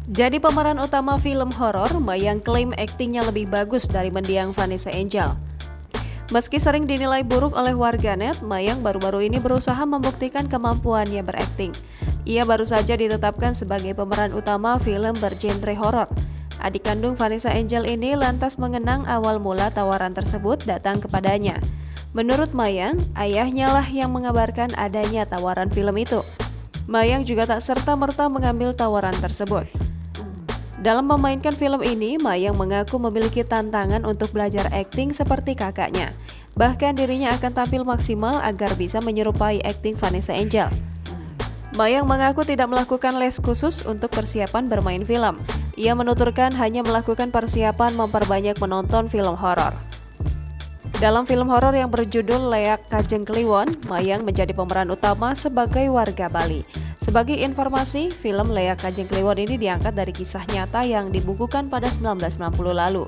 Jadi pemeran utama film horor, Mayang klaim aktingnya lebih bagus dari mendiang Vanessa Angel. Meski sering dinilai buruk oleh warganet, Mayang baru-baru ini berusaha membuktikan kemampuannya berakting. Ia baru saja ditetapkan sebagai pemeran utama film bergenre horor. Adik kandung Vanessa Angel ini lantas mengenang awal mula tawaran tersebut datang kepadanya. Menurut Mayang, ayahnya lah yang mengabarkan adanya tawaran film itu. Mayang juga tak serta-merta mengambil tawaran tersebut. Dalam memainkan film ini, Mayang mengaku memiliki tantangan untuk belajar akting seperti kakaknya. Bahkan dirinya akan tampil maksimal agar bisa menyerupai akting Vanessa Angel. Mayang mengaku tidak melakukan les khusus untuk persiapan bermain film. Ia menuturkan hanya melakukan persiapan memperbanyak menonton film horor. Dalam film horor yang berjudul Leak Kajeng Kliwon, Mayang menjadi pemeran utama sebagai warga Bali. Sebagai informasi, film Leak Kajeng Kliwon ini diangkat dari kisah nyata yang dibukukan pada 1990 lalu.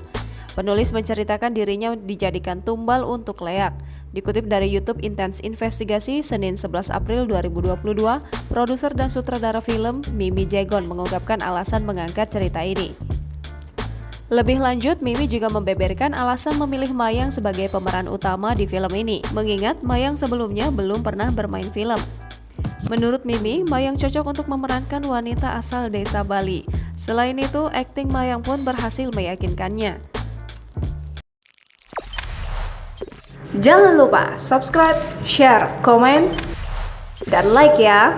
Penulis menceritakan dirinya dijadikan tumbal untuk Leak. Dikutip dari YouTube Intense Investigasi, Senin 11 April 2022, produser dan sutradara film Mimi Jagon mengungkapkan alasan mengangkat cerita ini. Lebih lanjut, Mimi juga membeberkan alasan memilih Mayang sebagai pemeran utama di film ini, mengingat Mayang sebelumnya belum pernah bermain film. Menurut Mimi, Mayang cocok untuk memerankan wanita asal desa Bali. Selain itu, akting Mayang pun berhasil meyakinkannya. Jangan lupa subscribe, share, komen, dan like ya!